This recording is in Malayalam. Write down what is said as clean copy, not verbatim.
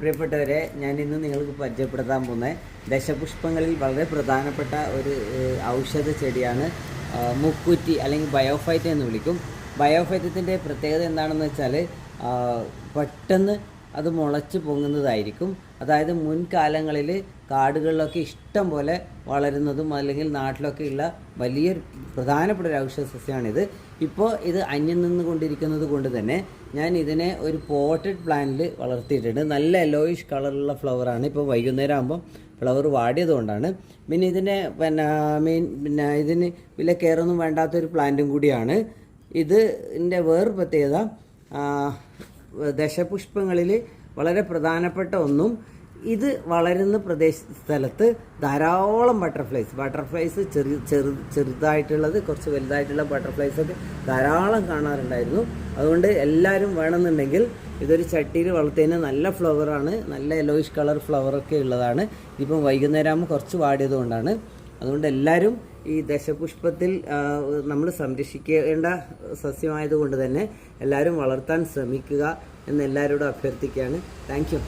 പ്രിയപ്പെട്ടവരെ, ഞാൻ ഇന്ന് നിങ്ങൾക്ക് പരിചയപ്പെടുത്താൻ പോകുന്ന ദശപുഷ്പങ്ങളിൽ വളരെ പ്രധാനപ്പെട്ട ഒരു ഔഷധ ചെടിയാണ് മുക്കുറ്റി അല്ലെങ്കിൽ ബയോഫൈറ്റ് എന്ന് വിളിക്കും. ബയോഫൈറ്റത്തിൻ്റെ പ്രത്യേകത എന്താണെന്ന് വെച്ചാൽ പെട്ടെന്ന് അത് മുളച്ച് പൊങ്ങുന്നതായിരിക്കും. അതായത് മുൻകാലങ്ങളിൽ കാടുകളിലൊക്കെ ഇഷ്ടം പോലെ വളരുന്നതും അല്ലെങ്കിൽ നാട്ടിലൊക്കെ ഉള്ള വലിയൊരു പ്രധാനപ്പെട്ട ഒരു ഔഷധ സസ്യമാണിത്. ഇപ്പോൾ ഇത് അന്യം നിന്നുകൊണ്ടിരിക്കുന്നത് കൊണ്ട് തന്നെ ഞാൻ ഇതിനെ ഒരു പോട്ടഡ് പ്ലാന്റിൽ വളർത്തിയിട്ടുണ്ട്. നല്ല യെല്ലോയിഷ് കളറുള്ള ഫ്ലവറാണ്. ഇപ്പോൾ വൈകുന്നേരം ആകുമ്പോൾ ഫ്ലവർ വാടിയതുകൊണ്ടാണ്. പിന്നെ ഇതിനെ ഇതിന് വലിയ കെയറൊന്നും വേണ്ടാത്തൊരു പ്ലാന്റും കൂടിയാണ്. ഇതിൻ്റെ വേറൊരു പ്രത്യേകത, ദശപുഷ്പങ്ങളിൽ വളരെ പ്രധാനപ്പെട്ട ഒന്നും, ഇത് വളരുന്ന സ്ഥലത്ത് ധാരാളം ബട്ടർഫ്ലൈസ് ചെറുതായിട്ടുള്ളത്, കുറച്ച് വലുതായിട്ടുള്ള ബട്ടർഫ്ലൈസൊക്കെ ധാരാളം കാണാറുണ്ടായിരുന്നു. അതുകൊണ്ട് എല്ലാവരും വേണമെന്നുണ്ടെങ്കിൽ ഇതൊരു ചട്ടിയിൽ വളർത്തിയതിന് നല്ല ഫ്ലവറാണ്, നല്ല യെല്ലോയിഷ് കളർ ഫ്ലവറൊക്കെ ഉള്ളതാണ്. ഇതിപ്പം വൈകുന്നേരം ആകുമ്പോൾ കുറച്ച് വാടിയതുകൊണ്ടാണ്. അതുകൊണ്ട് എല്ലാവരും ഈ ദശപുഷ്പത്തിൽ നമ്മൾ സംരക്ഷിക്കേണ്ട സസ്യമായതുകൊണ്ട് തന്നെ എല്ലാവരും വളർത്താൻ ശ്രമിക്കുക എന്ന് എല്ലാവരോടും അഭ്യർത്ഥിക്കുകയാണ്. Thank you.